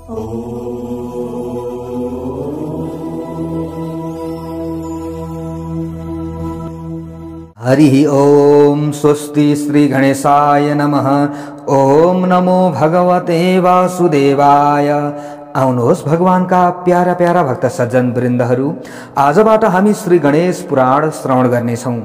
हरि ओम स्वस्ति श्री गणेशाय नमः। ओम नमो भगवते वासुदेवाय। आउनुहोस् भगवानका प्यारा प्यारा भक्त सज्जन वृन्दहरू, आजबाट हामी श्री गणेश पुराण श्रवण गर्नेछौं।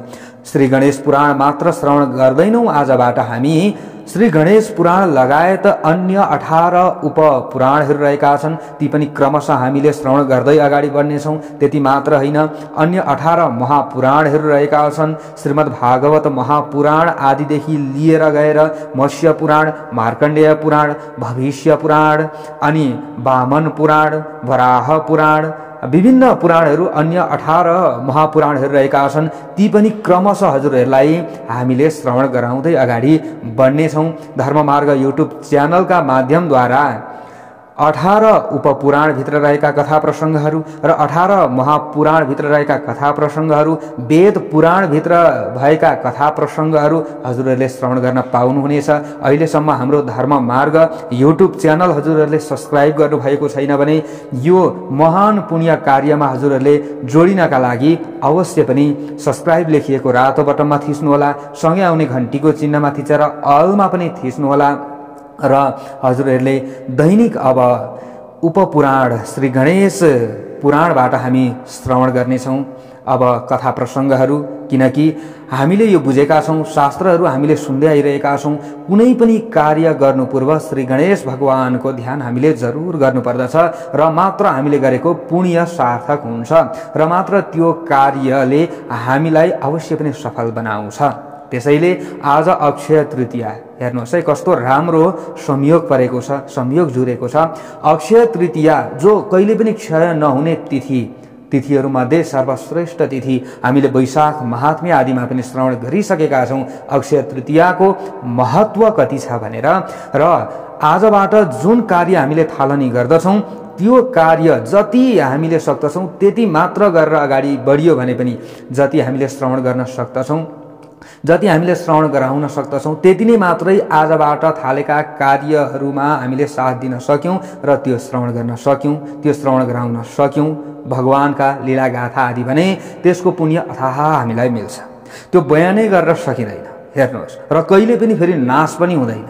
श्री गणेश पुराण मात्र श्रवण गर्दैनौं, आजबाट हामी श्री गणेश पुराण लगायत अन्य 18 उपपुराणहरू रहेका छन्, ती पनि क्रमशः हामीले श्रवण गर्दै अगाडि बढ्नेछौं। त्यति मात्र होइन, अन्य 18 महापुराणहरू रहेका छन्। श्रीमद् भागवत महापुराण आदिदेखि लिएर गएर मत्स्य पुराण, मार्कण्डेय पुराण, भविष्य पुराण, अनि वामन पुराण, वराह पुराण, विभिन्न पुराणहरू अन्य 18 महापुराणहरू रहेका छन्। ती पनि क्रमशः हजुरहरूलाई हामीले श्रवण गराउँदै अगाडि बढ्नेछौँ। धर्ममार्ग युट्युब च्यानलका माध्यमद्वारा 18 उपपुराणभित्र रहेका कथा प्रसङ्गहरू र 18 महापुराणभित्र रहेका कथा प्रसङ्गहरू, वेद पुराणभित्र भएका कथा प्रसङ्गहरू हजुरहरूले श्रवण गर्न पाउनुहुनेछ। अहिलेसम्म हाम्रो धर्ममार्ग युट्युब च्यानल हजुरहरूले सब्स्क्राइब गर्नुभएको छैन भने यो महान पुण्य कार्यमा हजुरहरूले जोडिनका लागि अवश्य पनि सब्स्क्राइब लेखिएको रातो बटनमा थिच्नुहोला। सँगै आउने घण्टीको चिन्हमा थिचेर अलमा पनि थिच्नुहोला। र हजुरहरूले दैनिक अब उपपुराण श्री गणेश पुराणबाट हामी श्रवण गर्नेछौँ अब कथा प्रसङ्गहरू। किनकि हामीले यो बुझेका छौँ, शास्त्रहरू हामीले सुन्दै आइरहेका छौँ, कुनै पनि कार्य गर्नु पूर्व श्री गणेश भगवानको ध्यान हामीले जरुर गर्नुपर्दछ र मात्र हामीले गरेको पुण्य सार्थक हुन्छ र मात्र त्यो कार्यले हामीलाई अवश्य पनि सफल बनाउँछ। त्यसैले आज अक्षय तृतीया, हेर्नुहोस् है कस्तो राम्रो संयोग परेको छ, संयोग जुरेको छ। अक्षय तृतीया जो कहिले पनि क्षय नहुने तिथिहरूमध्ये सर्वश्रेष्ठ तिथि, हामीले वैशाख महात्म्य आदिमा पनि श्रवण गरिसकेका छौँ अक्षय तृतीयाको महत्त्व कति छ भनेर। र आजबाट जुन कार्य हामीले थालनी गर्दछौँ त्यो कार्य जति हामीले सक्दछौँ त्यति मात्र गरेर अगाडि बढियो भने पनि जति हामीले श्रवण गर्न सक्दछौँ, जति हामीले श्रवण गराउन सक्दछौँ त्यति नै मात्रै आजबाट थालेका कार्यहरूमा हामीले साथ दिन सक्यौँ र त्यो श्रवण गर्न सक्यौँ, त्यो श्रवण गराउन सक्यौँ। भगवानका लीलागाथा आदि भने त्यसको पुण्य अथाह हामीलाई मिल्छ, त्यो बयानै गरेर सकिँदैन। हेर्नुहोस्, र कहिले पनि फेरि नाश पनि हुँदैन,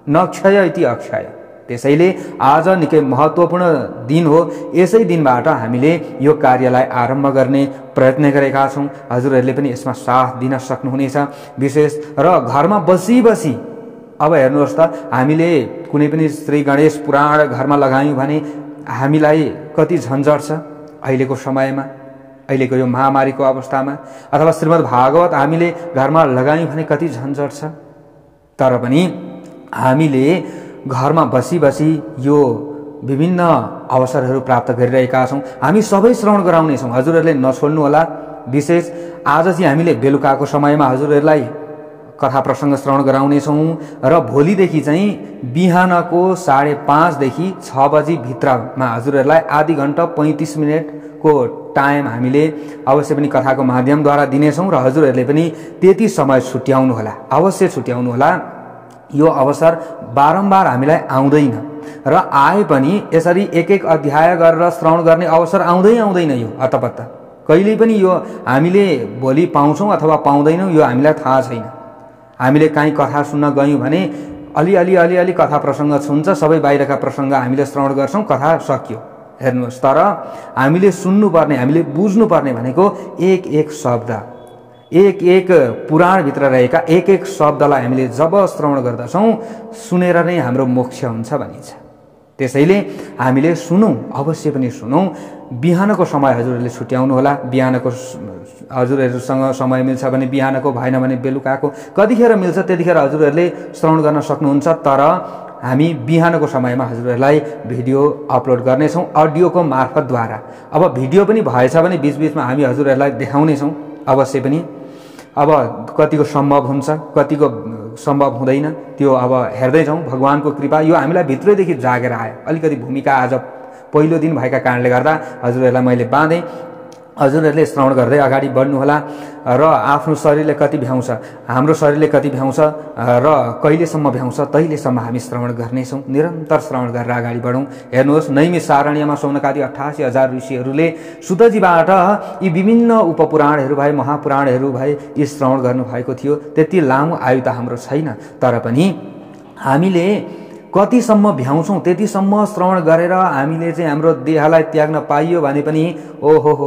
न क्षय इति अक्षय। त्यसैले आज निकै महत्त्वपूर्ण दिन हो। यसै दिनबाट हामीले यो कार्यलाई आरम्भ गर्ने प्रयत्न गरेका छौँ। हजुरहरूले पनि यसमा साथ दिन सक्नुहुनेछ विशेष। र घरमा बसी बसी अब हेर्नुहोस् त, हामीले कुनै पनि श्री गणेश पुराण घरमा लगायौँ भने हामीलाई कति झन्झट छ अहिलेको समयमा, अहिलेको यो महामारीको अवस्थामा। अथवा श्रीमद् भागवत हामीले घरमा लगायौँ भने कति झन्झट छ। तर पनि हामीले घरमा बसी बसी यो विभिन्न अवसरहरू प्राप्त गरिरहेका छौँ। हामी सबै श्रवण गराउनेछौँ, हजुरहरूले नछोड्नुहोला। विशेष आज चाहिँ हामीले बेलुकाको समयमा हजुरहरूलाई कथा प्रसङ्ग श्रवण गराउनेछौँ र भोलिदेखि चाहिँ बिहानको 5:30 देखि 6 बजी भित्रमा हजुरहरूलाई आधी घण्टा 35 मिनटको टाइम हामीले अवश्य पनि कथाको माध्यमद्वारा दिनेछौँ र हजुरहरूले पनि त्यति समय छुट्याउनुहोला, अवश्य छुट्याउनुहोला। यो अवसर बारम्बार हामीलाई आउँदैन र आए पनि यसरी एक एक अध्याय गरेर श्रवण गर्ने अवसर आउँदैन यो हतपत्त। कहिले पनि यो हामीले भोलि पाउँछौँ अथवा पाउँदैनौँ यो हामीलाई थाहा छैन। हामीले काहीँ कथा सुन्न गयौँ भने अलि कथा प्रसङ्ग सुन्छ, सबै बाहिरका प्रसङ्ग हामीले श्रवण गर्छौँ, कथा सक्यो। हेर्नुहोस्, तर हामीले सुन्नुपर्ने, हामीले बुझ्नुपर्ने भनेको एक एक शब्द, एक एक पुराणभित्र रहेका एक एक शब्दलाई हामीले जब श्रवण गर्दछौँ सुनेर नै हाम्रो मोक्ष हुन्छ भनिन्छ। त्यसैले हामीले सुनौँ, अवश्य पनि सुनौँ। बिहानको समय हजुरहरूले छुट्याउनुहोला। बिहानको हजुरहरूसँग समय मिल्छ भने बिहानको, भएन भने बेलुकाको, कतिखेर मिल्छ त्यतिखेर हजुरहरूले श्रवण गर्न सक्नुहुन्छ। तर हामी बिहानको समयमा हजुरहरूलाई भिडियो अपलोड गर्नेछौँ अडियोको मार्फतद्वारा। अब भिडियो पनि भएछ भने बिचबिचमा हामी हजुरहरूलाई देखाउनेछौँ अवश्य पनि। अब कतिको सम्भव हुन्छ, कतिको सम्भव हुँदैन, त्यो अब हेर्दै जाउँ। भगवानको कृपा यो हामीलाई भित्रैदेखि जागेर आयो। अलिकति भूमिका आज पहिलो दिन भएका कारणले गर्दा हजुरहरूलाई मैले बाँधेँ। हजुरहरूले श्रवण गर्दै अगाडि बढ्नुहोला र आफ्नो शरीरले कति भ्याउँछ, हाम्रो शरीरले कति भ्याउँछ र कहिलेसम्म भ्याउँछ तहिलेसम्म हामी श्रवण गर्नेछौँ। निरन्तर श्रवण गरेर अगाडि बढौँ। हेर्नुहोस्, नैमिष सारण्यमा शौनकादि 88,000 ऋषिहरूले सुतजीबाट यी विभिन्न उपपुराणहरू भए, महापुराणहरू भए, यी श्रवण गर्नुभएको थियो। त्यति लामो आयु त हाम्रो छैन, तर पनि हामीले कतिसम्म भ्याउँछौँ त्यतिसम्म श्रवण गरेर हामीले चाहिँ हाम्रो देहलाई त्याग्न पाइयो भने पनि ओहो हो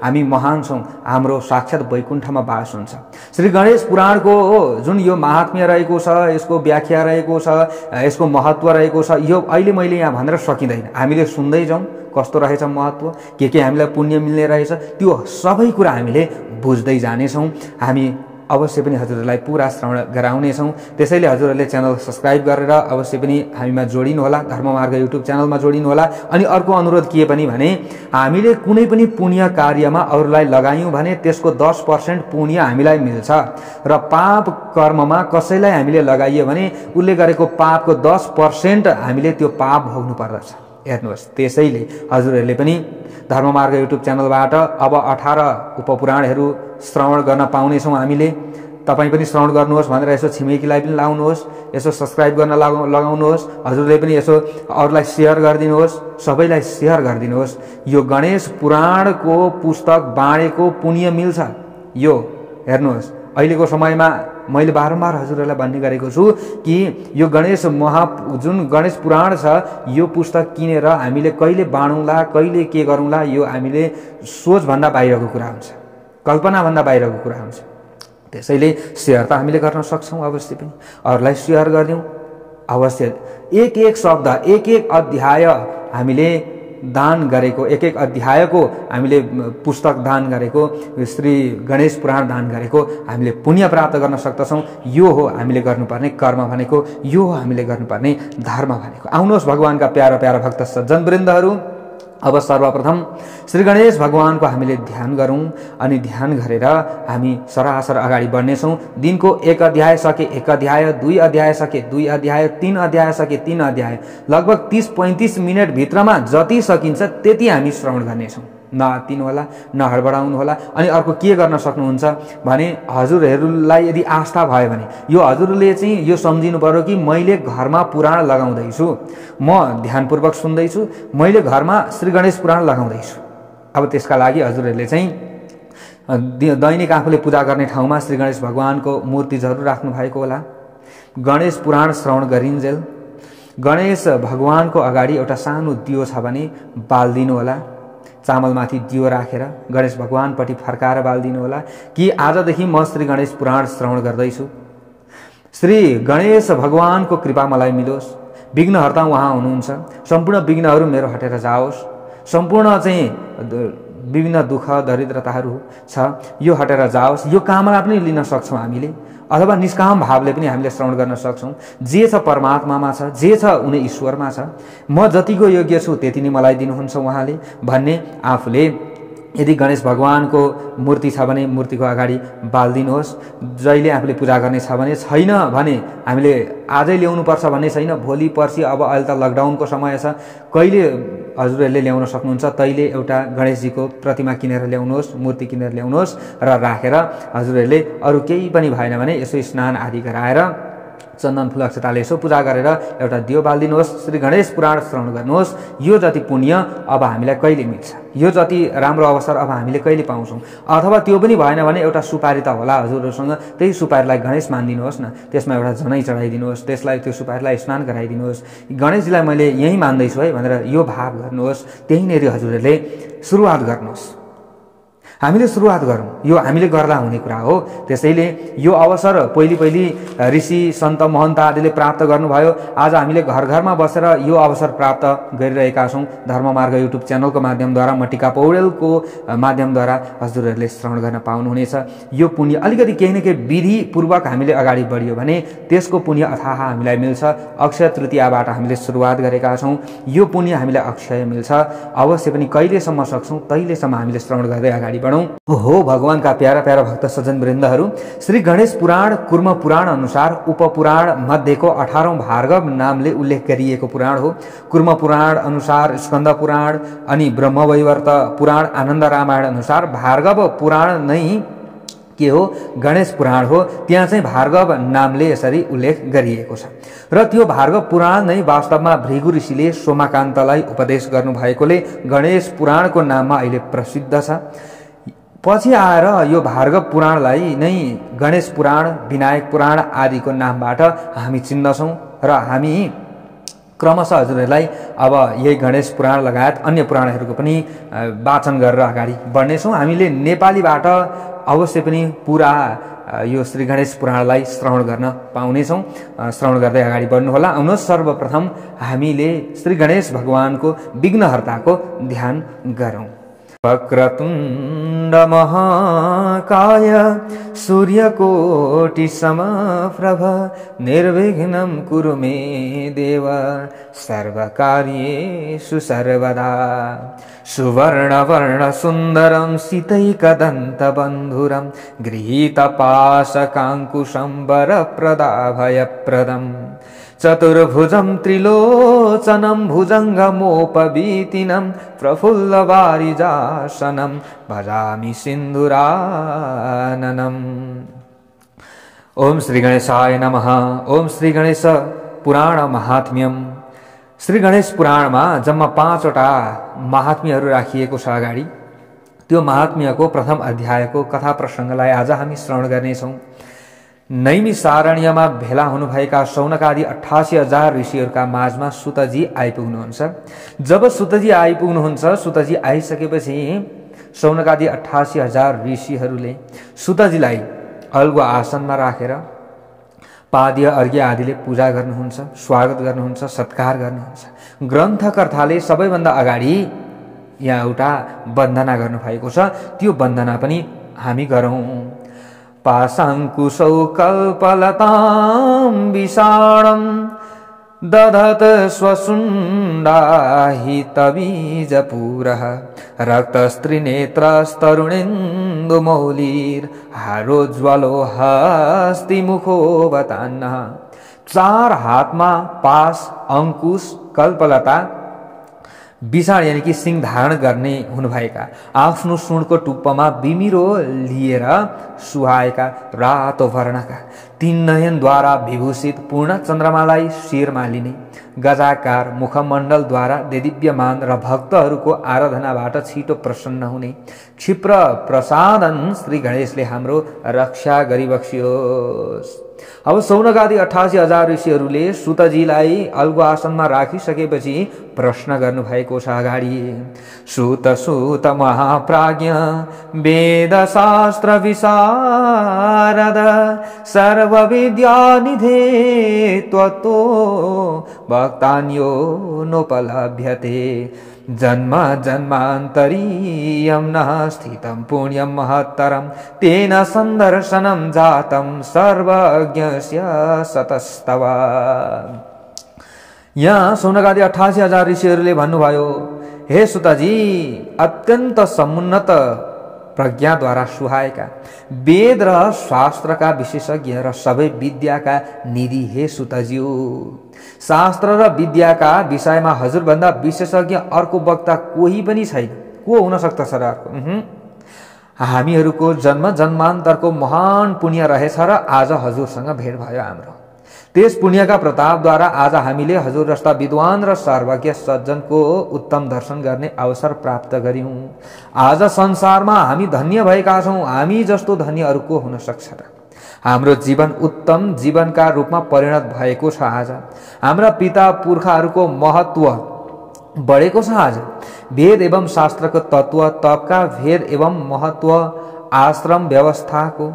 हामी महान छौँ, हाम्रो साक्षात् वैकुण्ठमा वास हुन्छ। श्री गणेश पुराणको जुन यो महात्म्य रहेको छ, यसको व्याख्या रहेको छ, यसको महत्त्व रहेको छ, यो अहिले मैले यहाँ भनेर सकिँदैन। हामीले सुन्दै जाउँ कस्तो रहेछ महत्त्व, के हामीलाई पुण्य मिल्ने रहेछ, त्यो सबै कुरा हामीले बुझ्दै जानेछौँ। हामी अवश्य पनि हजुरहरूलाई पुरा श्रवण गराउनेछौँ। त्यसैले हजुरहरूले च्यानल सब्सक्राइब गरेर अवश्य पनि हामीमा जोडिनुहोला, धर्ममार्ग युट्युब च्यानलमा जोडिनुहोला। अनि अर्को अनुरोध के पनि भने हामीले कुनै पनि पुण्य कार्यमा अरूलाई लगायौँ भने त्यसको 10% पुण्य हामीलाई मिल्छ र पाप कर्ममा कसैलाई हामीले लगाइयो भने उसले गरेको पापको 10% हामीले त्यो पाप भोग्नु पर्दछ। हेर्नुहोस्, त्यसैले हजुरहरूले पनि धर्ममार्ग युट्युब च्यानलबाट अब 18 उपपुराणहरू श्रवण गर्न पाउनेछौँ हामीले। तपाईँ पनि श्रवण गर्नुहोस् भनेर यसो छिमेकीलाई पनि लाउनुहोस्, यसो सब्सक्राइब गर्न लगाउनुहोस्। हजुरले पनि यसो अरूलाई सेयर गरिदिनुहोस्, सबैलाई सेयर गरिदिनुहोस्। यो गणेश पुराणको पुस्तक बाँडेको पुण्य मिल्छ। यो हेर्नुहोस्, अहिलेको समयमा मैले बारम्बार हजुरहरूलाई भन्ने गरेको छु कि यो जुन गणेश पुराण छ, यो पुस्तक किनेर हामीले कहिले बाँडौँला, कहिले के गरौँला, यो हामीले सोचभन्दा बाहिरको कुरा हुन्छ, कल्पनाभन्दा बाहिरको कुरा हुन्छ। त्यसैले सेयर त हामीले गर्न सक्छौँ, अवश्य पनि अरूलाई सेयर गरिदिउँ। अवश्य एक शब्द, एक अध्याय हामीले दान गरेको, एक अध्यायको हामीले पुस्तक दान गरेको, श्री गणेश पुराण दान गरेको हामीले पुण्य प्राप्त गर्न सक्दछौँ। यो हो हामीले गर्नुपर्ने कर्म भनेको, यो हो हामीले गर्नुपर्ने धर्म भनेको। आउनुहोस् भगवानका प्यारा प्यारा भक्त सज्जन वृन्दहरू, अब सर्वप्रथम श्री गणेश भगवानको हामीले ध्यान गरौँ। अनि ध्यान गरेर हामी सरासर अगाडि बढ्नेछौँ। दिनको 1 अध्याय सके 1 अध्याय, 2 अध्याय सके 2 अध्याय, 3 अध्याय सके 3 अध्याय, लगभग 30-35 मिनट भित्रमा जति सकिन्छ त्यति हामी श्रवण गर्नेछौँ। नआत्तिनु होला, नहडबडाउनु होला। अनि अर्को के गर्न सक्नुहुन्छ भने हजुरहरूलाई यदि आस्था भयो भने यो हजुरले चाहिँ यो सम्झिनु पर्यो कि मैले घरमा पुराण लगाउँदैछु, म ध्यानपूर्वक सुन्दैछु, मैले घरमा श्री गणेश पुराण लगाउँदैछु। अब त्यसका लागि हजुरहरूले चाहिँ दैनिक आफूले पूजा गर्ने ठाउँमा श्री गणेश भगवानको मूर्ति जरुर राख्नु भएको होला। गणेश पुराण श्रवण गरिन्जेल गणेश भगवानको अगाडि एउटा सानो दियो छ भने बाल्दिनु होला। चामलमाथि दियो राखेर गणेश भगवानपट्टि फर्काएर बाल्दिनु होला कि आजदेखि म श्री गणेश पुराण श्रवण गर्दैछु, श्री गणेश भगवानको कृपा मलाई मिलोस्, विघ्नहर्ता उहाँ हुनुहुन्छ, सम्पूर्ण विघ्नहरू मेरो हटेर जाओस्, सम्पूर्ण चाहिँ विभिन्न दुःख दरिद्रताहरू छ यो हटेर जाओस्। यो कामना पनि लिन सक्छौँ हामीले, अथवा निष्काम भावले पनि हामीले श्रवण गर्न सक्छौँ। जे छ परमात्मामा छ, जे छ उनी ईश्वरमा छ, म जतिको योग्य छु त्यति नै मलाई दिनुहुन्छ उहाँले भन्ने आफूले यदि गणेश भगवानको मूर्ति छ भने मूर्तिको अगाडि बाल्दिनुहोस्। जहिले आफूले पूजा गर्ने छ भने, छैन भने हामीले आजै ल्याउनुपर्छ भन्ने छैन, भोलि पर्सि, अब अहिले त लकडाउनको समय छ, कहिले हजुरहरूले ल्याउन सक्नुहुन्छ तैले एउटा गणेशजीको प्रतिमा किनेर ल्याउनुहोस्, मूर्ति किनेर ल्याउनुहोस् र राखेर हजुरहरूले अरू केही पनि भएन भने यसो स्नान आदि गराएर चन्दन फुल अक्षताले यसो पूजा गरेर एउटा दियो बाल्दिनुहोस्, श्री गणेश पुराण श्रवण गर्नुहोस्। यो जति पुण्य अब हामीलाई कहिले मिल्छ, यो जति राम्रो अवसर अब हामीले कहिले पाउँछौँ। अथवा त्यो पनि भएन भने एउटा सुपारी त होला हजुरहरूसँग, त्यही सुपारीलाई गणेश मानिदिनुहोस् न, त्यसमा एउटा जनै चढाइदिनुहोस्, त्यसलाई त्यो सुपारीलाई स्नान गराइदिनुहोस्, गणेशजीलाई मैले यही मान्दैछु है भनेर यो भाव गर्नुहोस्। त्यहीँनेरि हजुरहरूले सुरुवात गर्नुहोस्, हामीले सुरुवात गरौँ, यो हामीले गर्दा हुने कुरा हो। त्यसैले यो अवसर पहिले ऋषि सन्त महन्त आदिले प्राप्त गर्नुभयो, आज हामीले घर घरमा बसेर यो अवसर प्राप्त गरिरहेका छौँ। धर्ममार्ग युट्युब च्यानलको माध्यमद्वारा, म टिका पौडेलको माध्यमद्वारा हजुरहरूले श्रवण गर्न पाउनुहुनेछ। यो पुण्य अलिकति केही न केही विधिपूर्वक हामीले अगाडि बढियो भने त्यसको पुण्य अथाह हामीलाई मिल्छ। अक्षय तृतीयाबाट हामीले सुरुवात गरेका छौँ, यो पुण्य हामीलाई अक्षय मिल्छ। अवश्य पनि कहिलेसम्म सक्छौँ तहिलेसम्म हामीले श्रवण गर्दै अगाडि गणौं। हो भगवानका प्यारा प्यारा भक्त सज्जन वृन्दहरू, श्री गणेश पुराण कुर्म पुराण अनुसार उपपुराण मध्येको 18औं भार्गव नामले उल्लेख गरिएको पुराण हो। कुर्म पुराण अनुसार स्कन्द पुराण अनि ब्रह्मवैवर्त पुराण आनन्द रामायण अनुसार भार्गव पुराण नै के हो, गणेश पुराण हो। त्यहाँ चाहिँ भार्गव नामले यसरी उल्लेख गरिएको छ र त्यो भार्गव पुराण नै वास्तवमा भृगु ऋषिले सोमाकान्तलाई उपदेश गर्नुभएकोले गणेश पुराणको नाममा अहिले प्रसिद्ध छ। पछि आएर यो भार्गव पुराणलाई नै गणेश पुराण, विनायक पुराण आदिको नामबाट हामी चिन्दछौँ र हामी क्रमशः हजुरहरूलाई अब यही गणेश पुराण लगायत अन्य पुराणहरूको पनि वाचन गरेर अगाडि बढ्नेछौँ। हामीले नेपालीबाट अवश्य पनि पुरा यो श्री गणेश पुराणलाई श्रवण गर्न पाउनेछौँ। श्रवण गर्दै अगाडि बढ्नुहोला। आउनुहोस् सर्वप्रथम हामीले श्री गणेश भगवानको विघ्नहर्ताको ध्यान गरौँ। वक्रतुण्ड महाकाय सूर्यकोटि समप्रभ निर्विघ्नं कुरु मे देव सर्वकार्येषु सर्वदा। सुवर्णवर्ण सुन्दरं सीतैकदन्तबन्धुरं गृहीतपाशकाङ्कुशं वरप्रदाभयप्रदम् चतुर्भुजं त्रिलोचनं भुजङ्गमोपवीतिनं प्रफुल्लवारिजासनं भजामि सिन्धुराननम्। ओम श्री गणेशाय नमः। ओम श्री गणेश पुराण महात्म्यम। श्री गणेश पुराणमा जम्मा 5वटा महात्म्यहरू राखिएको छ अगाडि। त्यो महात्म्यको प्रथम अध्यायको कथा प्रसङ्गलाई आज हामी श्रवण गर्नेछौँ। नैमिषारण्यमा भेला हुनुभएका शौनकादि 88,000 ऋषिहरूका माझमा सुतजी आइपुग्नुहुन्छ। जब सुतजी आइपुग्नुहुन्छ, सुतजी आइसकेपछि शौनकादि 88,000 ऋषिहरूले सुतजीलाई अलगु आसनमा राखेर पाद्य अर्घ्य आदिले पूजा गर्नुहुन्छ, स्वागत गर्नुहुन्छ, सत्कार गर्नुहुन्छ। ग्रन्थकर्ताले सबैभन्दा अगाडि यहाँ एउटा वन्दना गर्नुभएको छ। त्यो वन्दना पनि हामी गरौँ। पाशाङ्कुशौ कल्पलतां विषाणं दधत स्वशुण्डाहितबीजपूरः रक्तस्त्रिनेत्रस्तरुणेन्दुमौलिर्हारोज्ज्वलो हस्तिमुखोऽवतान्नः। 4 हातमा पास, अंकुश, कल्पलता, विषाण यानी कि सिंह धारण गर्ने हुनुभएका, आफ्नो सुनको टुप्पोमा बिमिरो लिएर सुहाएका रातो वर्णका, 3 नयनद्वारा विभूषित पूर्ण चन्द्रमालाई शिरमा लिने, गजाकार मुखमण्डलद्वारा देदीप्यमान र भक्तहरूको आराधनाबाट छिटो प्रसन्न हुने क्षिप्र प्रसादन श्री गणेशले हाम्रो रक्षा गरिबक्सियोस्। अब शौनकादि 88,000 ऋषिहरूले सुतजीलाई अलगु आसनमा राखिसकेपछि प्रश्न गर्नुभएको छ अगाडि। सुत सुत महाप्राज्ञ वेदशास्त्र विशारद सर्वविद्यानिधे त्वत्तो भक्तान्यो नोपलभ्यते जन्म जन्मान्तरीयं नः स्थितं पुण्यं महत्तरं तेन सन्दर्शनं जातं सर्वज्ञस्य सतस्तव। यहाँ शौनकादि 88,000 ऋषिहरूले भन्नुभयो, हे सुतजी, अत्यन्त समुन्नत प्रज्ञाद्वारा सुहाएका वेद र शास्त्रका विशेषज्ञ र सबै विद्याका निधि हे सुतज्यू, शास्त्र र विद्याका विषयमा हजुरभन्दा विशेषज्ञ अर्को वक्ता कोही पनि छैन। को हुन सक्छ सर अर्को? हामीहरूको जन्म जन्मान्तरको महान पुण्य रहेछ र आज हजुरसँग भेट भयो हाम्रो। त्यस पुण्यका प्रतापद्वारा आज हामीले हजुर जस्ता विद्वान र सर्वज्ञ सज्जनको उत्तम दर्शन गर्ने अवसर प्राप्त गर्यौं। आज संसारमा हामी धन्य भएका छौं। हामी जस्तो धन्य अरु को हुन सक्छ र? हाम्रो जीवन उत्तम जीवनका रूपमा परिणत भएको छ। आज हाम्रा पिता पुर्खाहरूको महत्व बढेको छ। आज वेद एवं शास्त्रको तत्व, तपका भेद एवं महत्व, आश्रम व्यवस्थाको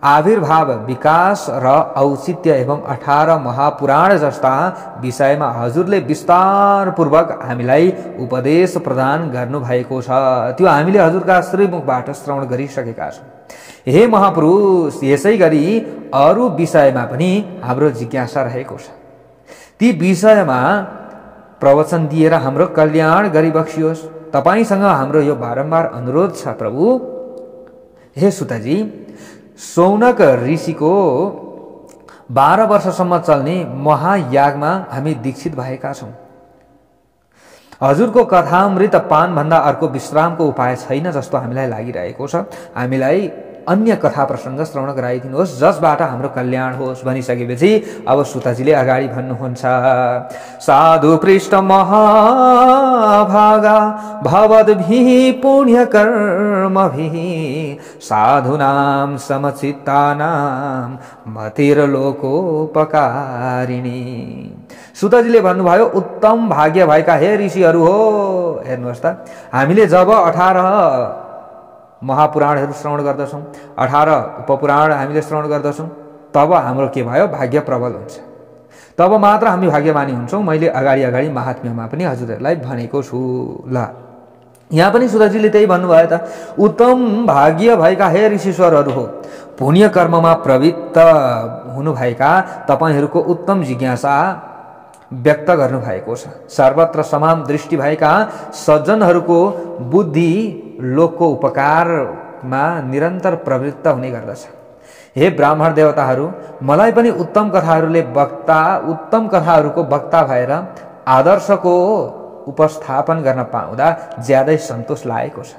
आविर्भाव, विकास र औचित्य एवं 18 महापुराण जस्ता विषयमा हजुरले विस्तार पूर्वक हामीलाई उपदेश प्रदान गर्नु भएको छ। त्यो हामीले हजुरका श्रीमुखबाट श्रवण गरिसकेका छौं। हे महापुरुष, यसै गरी अरु विषयमा पनि हाम्रो जिज्ञासा रहेको छ। ती विषयमा प्रवचन दिएर हाम्रो कल्याण गरिबक्सियोस्। तपाईसँग हाम्रो यो बारम्बार अनुरोध छ प्रभु। हे सुतजी, शौनक ऋषिको 12 वर्षसम्म चल्ने महायागमा हामी दीक्षित भएका छौँ। हजुरको कथामृत पानभन्दा अर्को विश्रामको उपाय छैन जस्तो हामीलाई लागिरहेको छ। हामीलाई अन्य कथा प्रसङ्ग श्रवण गराइदिनुहोस् जसबाट हाम्रो कल्याण होस् भनिसकेपछि अब सुतजीले अगाडि भन्नुहुन्छ। साधु पृष्ठ महाभागा भवद्भिः पुण्यकर्मभिः साधूनां समचित्तानां मतिर्लोकोपकारिणी। सुतजीले भन्नुभयो, उत्तम भाग्य भएका हे ऋषिहरू हो, हेर्नुहोस् त, हामीले जब 18 महापुराणहरू श्रवण गर्दछौँ, 18 उपपुराण हामीले श्रवण गर्दछौँ, तब हाम्रो के भयो, भाग्य प्रबल हुन्छ। तब मात्र हामी भाग्यमानी हुन्छौँ। मैले अगाडि महात्म्यमा पनि हजुरहरूलाई भनेको छु। ल, यहाँ पनि सुतजीले त्यही भन्नुभयो त, उत्तम भाग्य भएका हे ऋषिश्वरहरू हो, पुण्य कर्ममा प्रवृत्त हुनुभएका तपाईँहरूको उत्तम जिज्ञासा व्यक्त गर्नुभएको छ। सर्वत्र समान दृष्टि भएका सज्जनहरूको बुद्धि लोकको उपकारमा निरन्तर प्रवृत्त हुने गर्दछ। हे ब्राह्मण देवताहरू, मलाई पनि उत्तम कथाहरूको वक्ता भएर आदर्शको उपस्थापन गर्न पाउँदा ज्यादै सन्तोष लागेको छ।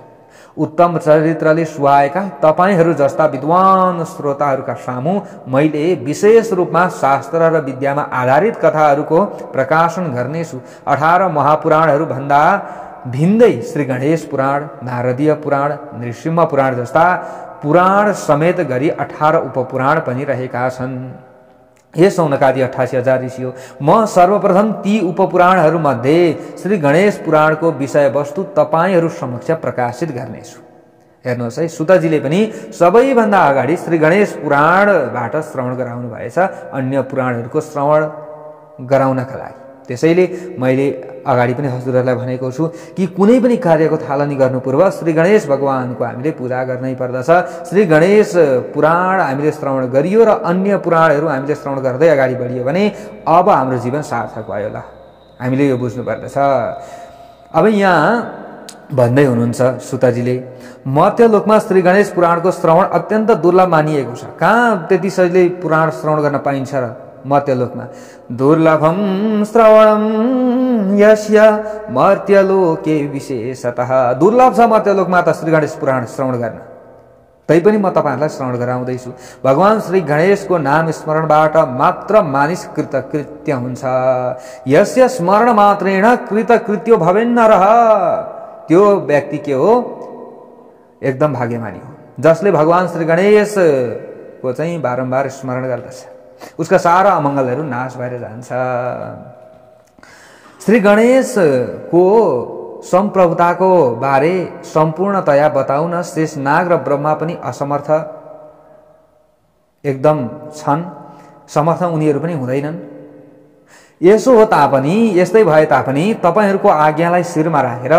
उत्तम चरित्रले सुहाएका तपाईहरू जस्ता विद्वान श्रोताहरूका सामु मैले विशेष रूपमा शास्त्र र विद्यामा आधारित कथाहरूको प्रकाशन गर्नेछु। 18 महापुराणहरू भन्दा भिन्दै श्री गणेश पुराण, नारदीय पुराण, नृसिंह पुराण जस्ता पुराण समेत गरी 18 उपपुराण पनि रहेका छन्। हे शौनकादि 88,000 ऋषियो, म सर्वप्रथम ती उपपुराणहरू मध्ये श्री गणेश पुराणको विषयवस्तु तपाईहरू समक्ष प्रकाशित गर्नेछु। हेर्नुहोस् है, सुतजीले पनि सबैभन्दा अगाडि श्री गणेश पुराणबाट श्रवण गराउनु भएछ, अन्य पुराणहरूको श्रवण गराउनका लागि। त्यसैले मैले अगाडि पनि हजुरहरूलाई भनेको छु कि कुनै पनि कार्यको थालनी गर्नु पूर्व श्री गणेश भगवानको हामीले पूजा गर्नै पर्दछ। श्री गणेश पुराण हामीले श्रवण गरियो र अन्य पुराणहरू हामीले श्रवण गर्दै अगाडि बढियो भने अब हाम्रो जीवन सार्थक भयो। ल, हामीले यो बुझ्नु पर्दछ। अब यहाँ भन्दै हुनुहुन्छ सुतजीले, मर्त्यलोकमा श्री गणेश पुराणको श्रवण अत्यन्त दुर्लभ मानिएको छ। कहाँ त्यति सजिलै पुराण श्रवण गर्न पाइन्छ र मर्त्यलोकमा? दुर्लभम श्रवणम यस्य मर्त्यलोके विशेषतः। दुर्लभ छ मर्त्यलोकमा त श्री गणेश पुराण श्रवण गर्न। तैपनि म तपाईहरुलाई श्रवण गराउँदैछु। भगवान श्री गणेशको नाम स्मरणबाट मात्र मानिस कृतकृत्य हुन्छ। यस्य स्मरण मात्रेण कृतकृत्यो भवेन्नरः। त्यो व्यक्ति के हो? एकदम भाग्यमानी हो, जसले भगवान श्री गणेश को चाहिँ बारम्बार स्मरण गर्दछ। उसका सारा अमंगलहरू नाश भएर जान्छ। श्री गणेश को संप्रभुताको बारे सम्पूर्णतया बताउन शेष नाग र ब्रह्मा पनि असमर्थ एकदम छन्। समर्थ उनीहरू पनि हुँदैनन्। यसो हो तापनि, यस्तै भए तापनि तपाईहरुको आज्ञालाई शिरमा राखेर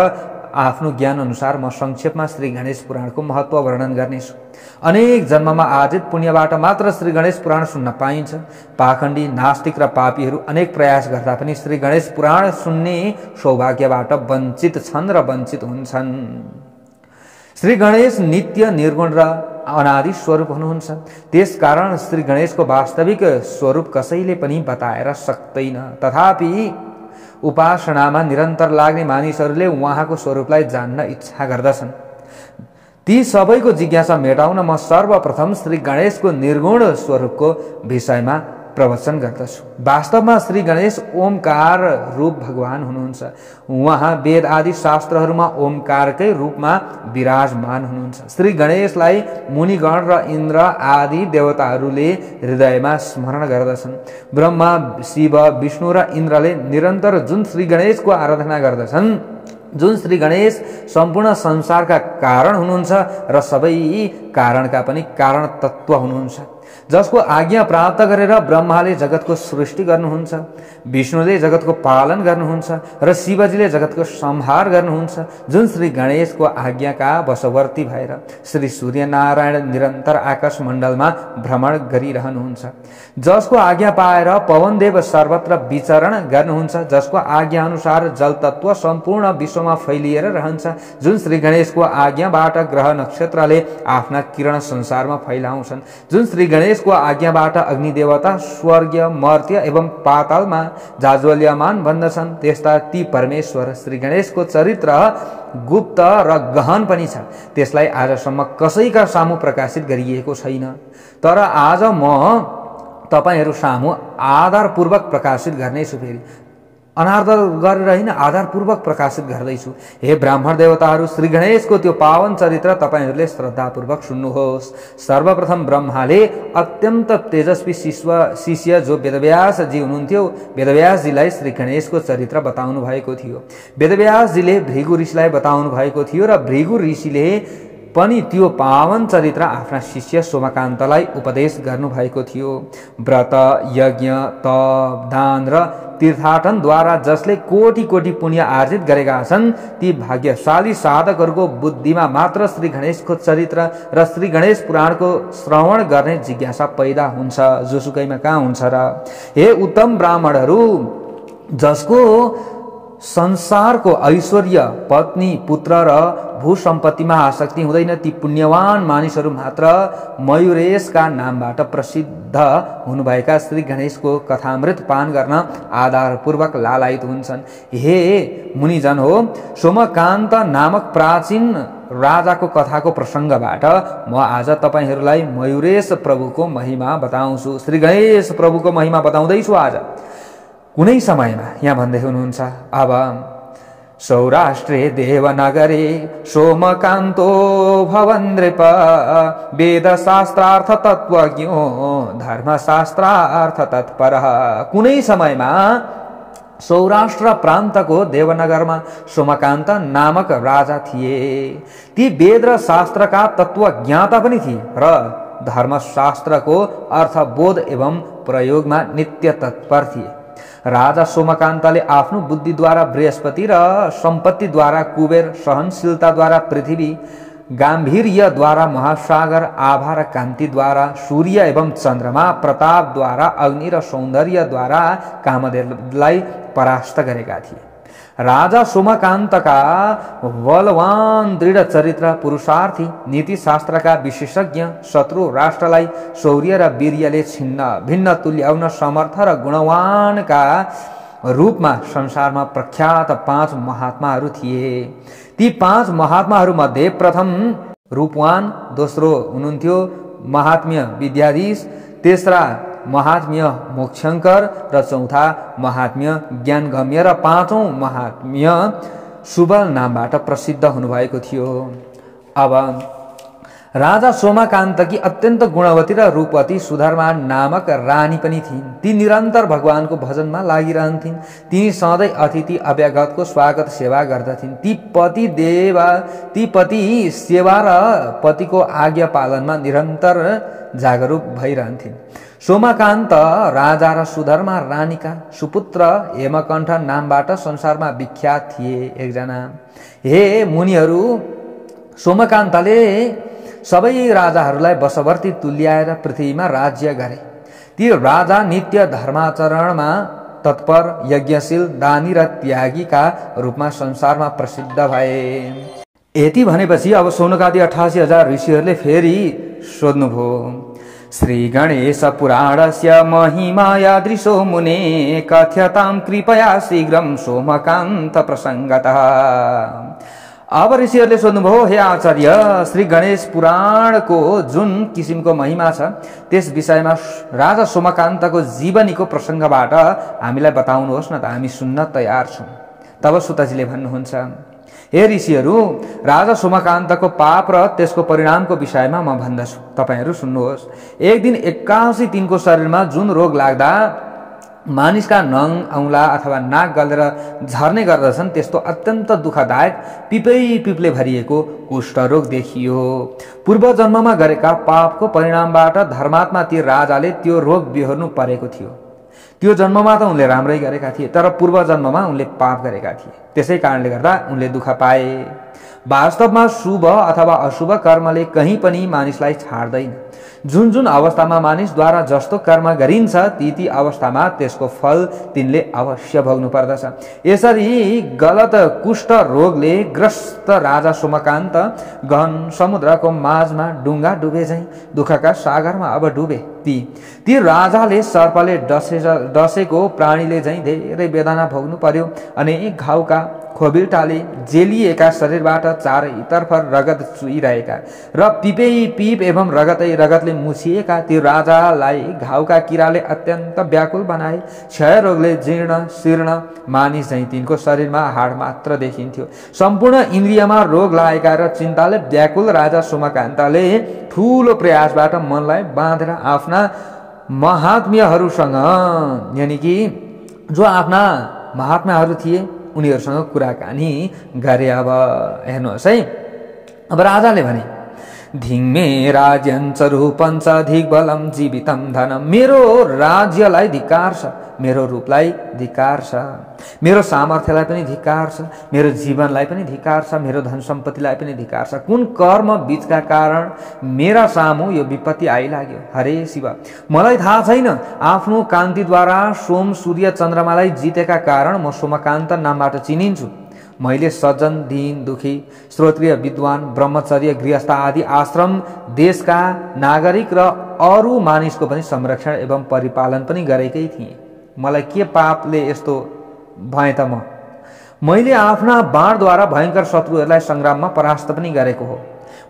आफ्नो ज्ञान अनुसार म संक्षेपमा श्री गणेश पुराणको महत्व वर्णन गर्नेछु। अनेक जन्ममा आर्जित पुण्यबाट मात्र श्री गणेश पुराण सुन्न पाइन्छ। पाखण्डी, नास्तिक र पापीहरू अनेक प्रयास गर्दा पनि श्री गणेश पुराण सुन्ने सौभाग्यबाट वञ्चित छन् र वञ्चित हुन्छन्। श्री गणेश नित्य, निर्गुण र अनादि स्वरूप हुनुहुन्छ। त्यसकारण श्री गणेशको वास्तविक स्वरूप कसैले पनि बताएर सक्दैन। तथापि उपासनामा निरन्तर लाग्ने मानिसहरूले उहाँको स्वरूपलाई जान्न इच्छा गर्दछन्। ती सबैको जिज्ञासा मेटाउन म सर्वप्रथम श्री गणेशको निर्गुण स्वरूपको विषयमा प्रवचन गर्दछु। वास्तवमा श्री गणेश ओमकार रूप भगवान हुनुहुन्छ। उहाँ वेद आदि शास्त्रहरूमा ओमकारकै रूपमा विराजमान हुनुहुन्छ। श्री गणेशलाई मुनिगण र इन्द्र आदि देवताहरूले हृदयमा स्मरण गर्दछन्। ब्रह्मा, शिव, विष्णु र इन्द्रले निरन्तर जुन श्री गणेशको आराधना गर्दछन्, जुन श्री गणेश सम्पूर्ण संसारका कारण हुनुहुन्छ र सबै कारणका पनि कारण तत्व हुनुहुन्छ। जसको आज्ञा प्राप्त गरेर ब्रह्माले जगतको सृष्टि गर्नुहुन्छ, विष्णुले जगतको पालन गर्नुहुन्छ र शिवजीले जगतको संहार गर्नुहुन्छ। जुन श्री गणेशको आज्ञाका वशवर्ती भएर श्री सूर्यनारायण निरन्तर आकाश मण्डलमा भ्रमण गरिरहनुहुन्छ, जसको आज्ञा पाएर पवनदेव सर्वत्र विचरण गर्नुहुन्छ, जसको आज्ञा अनुसार जल तत्व सम्पूर्ण विश्वमा फैलिएर रहन्छ, जुन श्री गणेशको आज्ञाबाट ग्रह नक्षत्रले आफ्ना किरण संसारमा फैलाउँछन्, जुन श्री गणेशको आज्ञाबाट अग्निदेवता स्वर्ग मर्त्य एवं पातालमा जाज्वल्यमान बन्दछन्, त्यस्ता ती परमेश्वर श्री गणेशको चरित्र गुप्त र गहन पनि छ। त्यसलाई आजसम्म कसैका सामु प्रकाशित गरिएको छैन, तर आज म तपाईहरु सामु आधारपूर्वक प्रकाशित गर्नेछु। फेरि अनादर गरेर हैन, आधारपूर्वक प्रकाशित गर्दैछु। हे ब्राह्मण देवताहरू, श्री गणेशको त्यो पावन चरित्र तपाईहरुले श्रद्धापूर्वक सुन्नुहोस्। सर्वप्रथम ब्रह्माले अत्यन्त तेजस्वी शिष्य जो वेदव्यास जी हुनुहुन्थ्यो, वेदव्यास जीलाई श्री गणेशको चरित्र बताउनु भएको थियो। वेदव्यास जीले भृगु ऋषिलाई बताउनु भएको थियो र भृगु ऋषिले पनि त्यो पावन चरित्र आफ्ना शिष्य सोमकान्तलाई उपदेश गर्नुभएको थियो। व्रत, यज्ञ, तप, दान र तीर्थाटनद्वारा जसले कोटि कोटि पुण्य आर्जित गरेका छन्, ती भाग्यशाली साधकहरूको बुद्धिमा मात्र श्री गणेशको चरित्र र श्री गणेश पुराणको श्रवण गर्ने जिज्ञासा पैदा हुन्छ, जोसुकैमा कहाँ हुन्छ र। हे उत्तम ब्राह्मणहरू, जसको संसारको ऐश्वर्य, पत्नी, पुत्र र भू सम्पत्तिमा आसक्ति हुँदैन, ती पुण्यवान मानिसहरू मात्र मयूरेशका नामबाट प्रसिद्ध हुनुभएका श्री गणेशको कथामृत पान गर्न आधारपूर्वक लालायित हुन्छन्। हे मुनिजन हो, सोमकान्त नामक प्राचीन राजाको कथाको प्रसङ्गबाट म आज तपाईहरूलाई मयूरेश प्रभुको महिमा बताउँछु। श्री गणेश प्रभुको महिमा बताउँदैछु आज। कुनै समयमा यहाँ भन्दै हुनुहुन्छ, अब सौराष्ट्रे देवनगरे सोमकान्तो भवन नृप, वेदशास्त्रार्थ तत्त्वज्ञो धर्मशास्त्रार्थ तत्परः। कुनै समयमा सौराष्ट्र प्रान्तको देवनगरमा सोमकान्त नामक राजा थिए। ती वेद र शास्त्रका तत्त्वज्ञाता पनि थिए र धर्मशास्त्रको अर्थबोध एवं प्रयोगमा नित्य तत्पर थिए। राजा सोमकान्तले आफ्नो बुद्धिद्वारा बृहस्पति र सम्पत्तिद्वारा कुबेर, सहनशीलताद्वारा पृथ्वी, गाम्भीर्यद्वारा महासागर, आभा र कान्तिद्वारा सूर्य एवं चन्द्रमा, प्रतापद्वारा अग्नि र सौन्दर्यद्वारा कामदेवलाई परास्त गरेका थिए। राजा सोमकान्तका बलवान, दृढ चरित्र, पुरुषार्थी, नीतिशास्त्रका विशेषज्ञ, शत्रु राष्ट्रलाई शौर्य र वीर्यले छिन्न भिन्न तुल्याउन समर्थ र गुणवानका रूपमा संसारमा प्रख्यात 5 महात्माहरू थिए। ती 5 महात्माहरू मध्ये प्रथम रूपवान, दोस्रो हुनुहुन्थ्यो महात्म्य विद्याधीश, तेस्रा महात्म्य मोक्षङ्कर र चौथा महात्म्य ज्ञानगम्य र 5औं महात्म्य सुबल नामबाट प्रसिद्ध हुनुभएको थियो। अब राजा सोमकान्तकी अत्यन्त गुणवती र रूपवती सुधर्मा नामक रानी पनि थिइन्। ती निरन्तर भगवानको भजनमा लागिरहन्थिन्। ती सधैँ अतिथि अभ्यागतको स्वागत सेवा गर्दथिन्। ती पति सेवा र पतिको आज्ञा पालनमा निरन्तर जागरूक भइरहन्थिन्। सोमकान्त राजा र सुधर्मा रानीका सुपुत्र हेमकण्ठ नामबाट संसारमा विख्यात थिए एकजना। हे मुनिहरू, सोमकान्तले सबै राजाहरूलाई वशवर्ती तुल्याएर पृथ्वीमा राज्य गरे। ती राजा नित्य धर्माचरणमा तत्पर, यज्ञशील, दानी र त्यागीका रूपमा संसारमा प्रसिद्ध भए। यति भनेपछि अब सौनकादि 88,000 ऋषिहरूले फेरि सोध्नुभयो, श्री गणेश पुराणस्य महिमा यादृशो मुने कथ्यतां कृपया शीघ्रं सोमकान्त प्रसङ्गतः। अब ऋषिहरूले सोध्नुभयो, हे आचार्य, श्री गणेश पुराणको जुन किसिमको महिमा छ त्यस विषयमा राजा सोमकान्तको जीवनीको प्रसङ्गबाट हामीलाई बताउनुहोस् न त, हामी सुन्न तयार छौँ। तब सुतजीले भन्नुहुन्छ, हे ऋषिहरू, राजा सोमकान्तको पाप र त्यसको परिणामको विषयमा म भन्दछु, तपाईहरू सुन्नुहोस्। एक दिन 81 तिनको शरीरमा जुन रोग लाग्दा मानिसका नङ औँला अथवा नाक गलेर झर्ने गर्दछन् त्यस्तो अत्यन्त दुःखदायक पिप्ले भरिएको कुष्ठरोग देखियो। पूर्व जन्ममा गरेका पापको परिणामबाट धर्मात्मा ती राजाले त्यो रोग बिहोर्नु परेको थियो। त्यो जन्ममा त उनले राम्रै गरेका थिए, तर पूर्व जन्ममा उनले पाप गरेका थिए। त्यसै कारणले गर्दा उनले दुःख पाए। वास्तवमा शुभ अथवा अशुभ कर्मले कहीँ पनि मानिसलाई छाड्दैन। जुन जुन अवस्थामा मानिसद्वारा जस्तो कर्म गरिन्छ ती अवस्थामा त्यसको फल तिनले अवश्य भोग्नु पर्दछ। यसरी गलत कुष्ठ रोगले ग्रस्त राजा सोमकान्त गहन समुद्रको माझमा डुङ्गा डुबे झैं दुःखका सागरमा अब डुबे। ती राजाले सर्पले डसेको प्राणीले झैं धेरै वेदना भोग्नु पर्यो। अनेक घाउका खोबिल्टाले जेलिएका शरीरबाट चारैतर्फ रगत चुइरहेका र पिप एवं रगतले मुछिएका त्यो राजालाई घाउका किराले अत्यन्त व्याकुल बनाए। क्षय रोगले जीर्ण शीर्ण मानिस झैं तिनको शरीरमा हाड मात्र देखिन्थ्यो। सम्पूर्ण इन्द्रियमा रोग लागेका र चिन्ताले व्याकुल राजा सोमकान्तले ठूलो प्रयासबाट मनलाई बाँधेर आफ्ना महात्म्यहरूसँग, यानी कि जो आफ्ना महात्माहरू थिए उनीहरूसँग कुराकानी गरे। अब हेर्नुहोस् है, अब राजाले भने धिङ्मे राज्यञ्च रूपञ्च धिग्बलं जीवितं धनम। मेरो राज्यलाई धिक्कार छ, मेरो रूपलाई धिक्कार छ, मेरो सामर्थ्यलाई पनि धिक्कार छ, मेरो जीवनलाई पनि धिक्कार छ, मेरो धन सम्पत्तिलाई पनि धिक्कार छ। कुन कर्म बीचका कारण मेरा सामु यो विपत्ति आइलाग्यो? हरे शिव, मलाई थाहा छैन। आफ्नो कान्तिद्वारा सोम सूर्य चन्द्रमालाई जितेका कारण म सोमकान्त नामबाट चिनिन्छु। मैले सज्जन दीन दुखी श्रोत्रिय विद्वान ब्रह्मचर्य गृहस्थ आदि आश्रम देशका नागरिक र अरू मानिसको पनि संरक्षण एवं परिपालन पनि गरेकै थिएँ। मलाई के पापले यस्तो भए त? मैले आफ्ना बाणद्वारा भयंकर शत्रुहरूलाई संग्राममा परास्त पनि गरेको हो।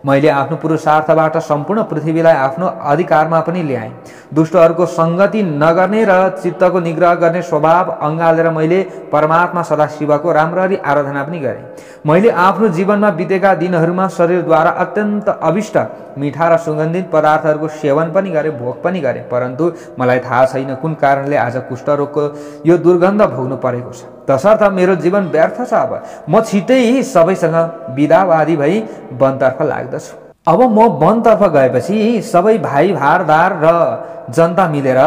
मैले आफ्नो पुरुषार्थबाट सम्पूर्ण पृथ्वीलाई आफ्नो अधिकारमा पनि ल्याएँ। दुष्टहरूको संगति नगर्ने र चित्तको निग्रह गर्ने स्वभाव अँगालेर मैले परमात्मा सदाशिवको राम्ररी आराधना पनि गरेँ। मैले आफ्नो जीवनमा बितेका दिनहरूमा शरीरद्वारा अत्यन्त अभिष्ट मिठा र सुगन्धित पदार्थहरूको सेवन पनि गरेँ, भोग पनि गरेँ। परन्तु मलाई थाहा छैन कुन कारणले आज कुष्ठरोगको यो दुर्गन्ध भोग्नु परेको छ। तसर्थ मेरो जीवन व्यर्थ छ। अब म छिटै सबैसँग विदावादी भई वनतर्फ लाग्दछु। अब म वनतर्फ गएपछि सबै भाइ भारदार र जनता मिलेर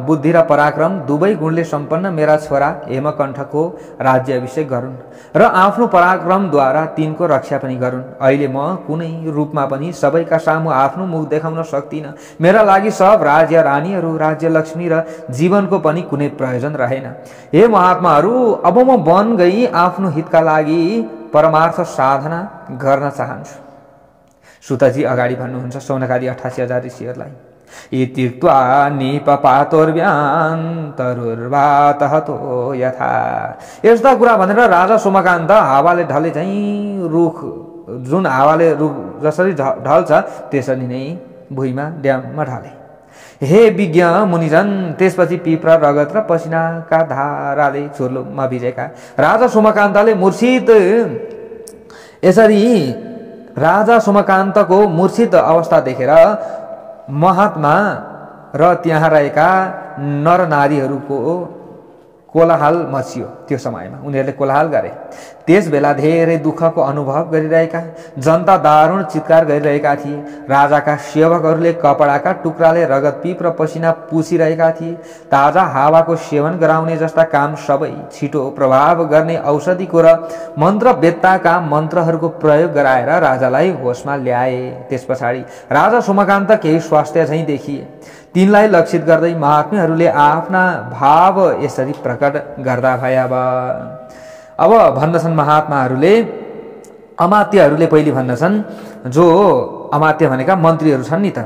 बुद्धि र पराक्रम दुवै गुणले सम्पन्न मेरा छोरा हेमकण्ठको राज्याभिषेक गरून् र आफ्नो पराक्रमद्वारा तिनको रक्षा पनि गरून्। अहिले म कुनै रूपमा पनि सबैका सामु आफ्नो मुख देखाउन सक्दिनँ। मेरा लागि सब राज्य रानीहरू, राज्य लक्ष्मी र जीवनको पनि कुनै प्रयोजन रहेन। हे महात्माहरू, अब म वन गई आफ्नो हितका लागि परमार्थ साधना गर्न चाहन्छु। सुतजी अगाडि भन्नुहुन्छ सौनकादि 88,000 ऋषिहरूलाई। इत्युक्त्वा निपपातोर्व्यान्तरुर्वातहतो यथा। यस्ता कुरा भनेर राजा सोमकान्त हावाले ढले चाहिँ रुख, जुन हावाले रुख जसरी ढल्छ त्यसरी नै भुइँमा ड्याममा ढले। हे विज्ञ मुनिजन, त्यसपछि पिप्र रगत र पसिनाका धाराले चुर्लुममा भिजेका राजा सोमकान्तले मूर्छित, यसरी राजा सोमकान्तको मूर्छित अवस्था देखेर महात्मा र त्यहाँ रहेका नरनारीहरूको कोलाहल मचियो। त्यो समयमा उनीहरूले कोलाहल गरे। त्यस बेला धेरै दुःखको अनुभव गरिरहेका जनता दारुण चित्कार गरिरहेका थिए। राजाका सेवकहरूले कपडाका टुक्राले रगत पिप र पसिना पुसिरहेका थिए। ताजा हावाको सेवन गराउने जस्ता काम सबै छिटो प्रभाव गर्ने औषधिको र मन्त्रवेत्ताका मन्त्रहरूको प्रयोग गराएर राजालाई होसमा ल्याए। त्यस पछाडि राजा सोमकान्त केही स्वास्थ्य झैं देखिए। तिनलाई लक्षित गर्दै महात्माहरूले आफ्ना भाव यसरी प्रकट गर्दा भए। अब भन्दछन् महात्माहरूले, अमात्यहरूले पहिले भन्दछन्, जो अमात्य भनेका मन्त्रीहरू छन् नि त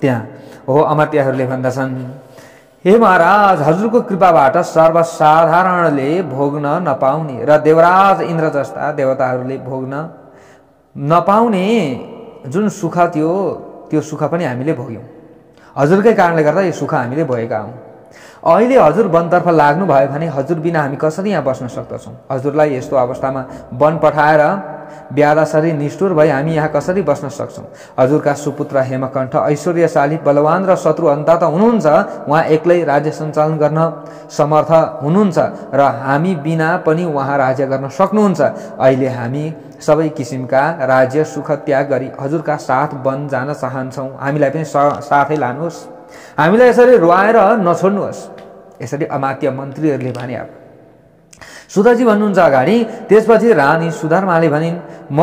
त्यहाँ हो, अमात्यहरूले भन्दछन्, हे महाराज, हजुरको कृपाबाट सर्वसाधारणले भोग्न नपाउने र देवराज इन्द्र जस्ता देवताहरूले भोग्न नपाउने जुन सुख थियो त्यो सुख पनि हामीले भोग्यौँ। हजुरकै कारणले गर्दा यो सुख हामीले भएका हौँ। अहिले हजुर वनतर्फ लाग्नु भयो भने हजुर बिना हामी कसरी यहाँ बस्न सक्दछौँ? हजुरलाई यस्तो अवस्थामा वन पठाएर ब्यादासरी निष्ठुर भई हामी यहाँ कसरी बस्न सक्छौँ? हजुरका सुपुत्र हेमकण्ठ ऐश्वर्यशाली बलवान र शत्रु अन्त त हुनुहुन्छ, उहाँ एक्लै राज्य सञ्चालन गर्न समर्थ हुनुहुन्छ र हामी बिना पनि उहाँ राज्य गर्न सक्नुहुन्छ। अहिले हामी सबै किसिमका राज्य सुख त्याग गरी हजुरका साथ वन जान चाहन्छौँ, हामीलाई पनि साथै लानुहोस्, हामीलाई यसरी रुवाएर नछोड्नुहोस्, यसरी अमात्य मन्त्रीहरूले भने। सुधाजी भन्नुहुन्छ अगाडि। त्यसपछि रानी सुधर्माले भनिन्, म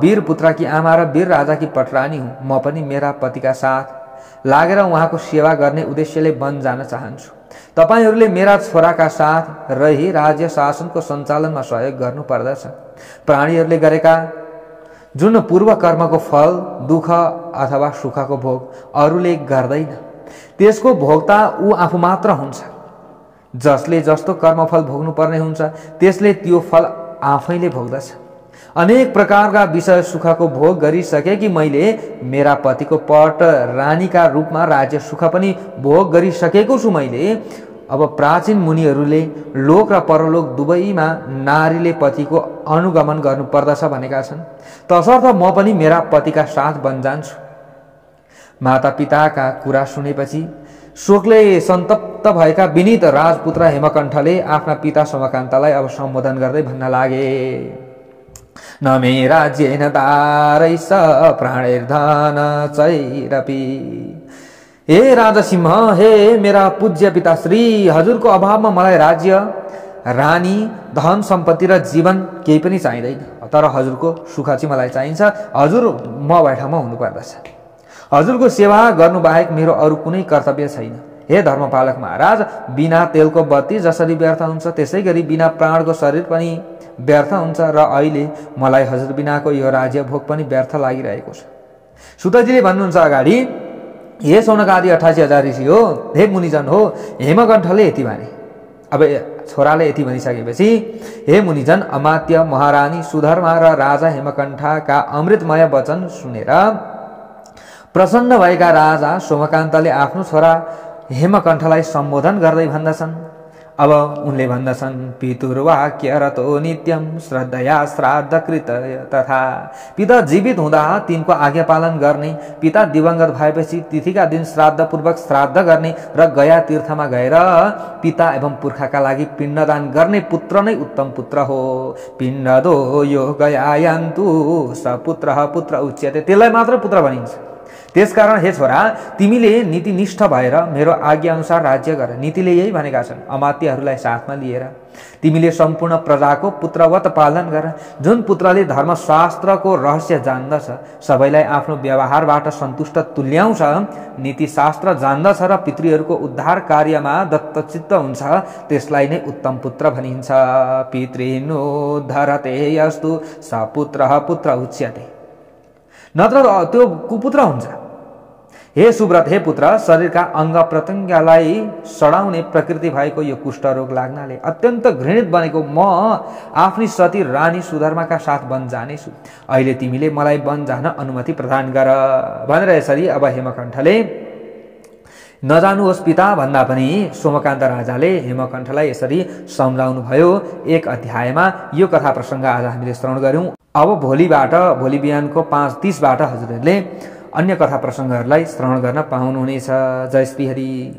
वीर पुत्रकी आमा र वीर राजाकी पटरानी हुँ, म पनि मेरा पतिका साथ लागेर उहाँको सेवा गर्ने उद्देश्यले वन जान चाहन्छु। तपाईहरूले मेरा छोराका साथ रही राज्य शासनको सञ्चालनमा सहयोग गर्नु पर्दछ। प्राणीहरूले गरेका जुन पूर्व कर्मको फल, दुःख अथवा सुखको भोग अरूले गर्दैन, त्यसको भोक्ता ऊ आफू मात्र हुन्छ। जसले जस्तो कर्मफल भोग्नु पर्ने हुन्छ त्यसले त्यो फल आफैले भोग्दछ। अनेक प्रकारका विषय सुखको भोग गरिसकेकी मैले मेरा पतिको पट रानीका रूपमा राज्य सुख पनि भोग गरिसकेको छु। मैले अब प्राचीन मुनिहरूले लोक र परलोक दुवैमा नारीले पतिको अनुगमन गर्नुपर्दछ भनेका छन्, तसर्थ म पनि मेरा पतिका साथ वन जान्छु। माता पिताका कुरा सुनेपछि शोकले सन्तप्त भएका विनीत राजपुत्र हेमकण्ठले आफ्ना पिता सोमकान्तलाई अब सम्बोधन गर्दै भन्न लागे, न मे राज्येन दारैस प्राणैर्धन चैरपि। हे राजा सिंह, हे मेरा पूज्य पिताश्री, हजुरको अभावमा मलाई राज्य, रानी, धन सम्पत्ति र जीवन केही पनि चाहिँदैन, तर हजुरको सुख चाहिँ मलाई चाहिन्छ। हजुर म बैठामा हुनुपर्दछ। हजुरको सेवा गर्नु बाहेक मेरो अरू कुनै कर्तव्य छैन। हे धर्मपालक महाराज, बिना तेलको बत्ती जसरी व्यर्थ हुन्छ त्यसै गरी बिना प्राणको शरीर पनि व्यर्थ हुन्छ र अहिले मलाई हजुर बिनाको यो राज्य भोग पनि व्यर्थ लागिरहेको छ। सुतजीले भन्नुहुन्छ अगाडि, हे सौनकादि 88,000 ऋषि हो, हे मुनिजन हो, हेमकण्ठले यति भने। अब छोराले यति भनिसकेपछि हे मुनिजन, अमात्य महारानी सुधर्मा र राजा हेमकण्ठका अमृतमय वचन सुनेर प्रसन्न भएका राजा सोमकान्तले आफ्नो छोरा हेमकण्ठलाई सम्बोधन गर्दै भन्दछन्। अब उनले भन्दछन्, पितुर्वाक्य रतो नित्यम श्रद्धया श्राद्ध कृत तथा। पिता जीवित हुँदा तिनको आज्ञा पालन गर्ने, पिता दिवंगत भएपछि तिथिका दिन श्राद्ध पूर्वक श्राद्ध गर्ने र गया तीर्थमा गएर पिता एवं पुर्खाका लागि पिण्डदान गर्ने पुत्र नै उत्तम पुत्र हो। पिण्डदो यो गयायान्तु स पुत्रः पुत्र उच्यते। त्यसलाई मात्र पुत्र भनिन्छ। त्यसकारण हे छोरा, तिमीले नीतिनिष्ठ भएर मेरो आज्ञा अनुसार राज्य गर। नीतिले यही भनेका छन्, अमात्यहरूलाई साथमा लिएर तिमीले सम्पूर्ण प्रजाको पुत्रवत पालन गर। जुन पुत्रले धर्मशास्त्रको रहस्य जान्दछ, सबैलाई आफ्नो व्यवहारबाट सन्तुष्ट तुल्याउँछ, नीतिशास्त्र जान्दछ र पितृहरूको उद्धार कार्यमा दत्तचित्त हुन्छ, त्यसलाई नै उत्तम पुत्र भनिन्छ। पितृनुद्धरते यस्तु स पुत्रः पुत्र उच्यते। नत्र त्यो कुपुत्र हुन्छ। हे सुव्रत, हे पुत्र, शरीरका अंग प्रत्यङ्गलाई सडाउने प्रकृति भएको यो कुष्ठरोग लाग्नाले अत्यन्त घृणित बनेको म आफ्नी सती रानी सुधर्माका साथ वन जानेछु। अहिले तिमीले मलाई वन जान अनुमति प्रदान गर भनेर यसरी अब हेमकण्ठले नजानुहोस् पिता भन्दा पनि सोमकान्त राजाले हेमकण्ठलाई यसरी सम्झाउनु भयो। एक अध्यायमा यो कथा प्रसङ्ग आज हामीले श्रवण गर्यौं। अब भोलि बिहानको 5:30 बाट हजुरहरूले अन्य कथा प्रसङ्गहरूलाई श्रवण गर्न पाउनुहुनेछ। जय श्री हरि।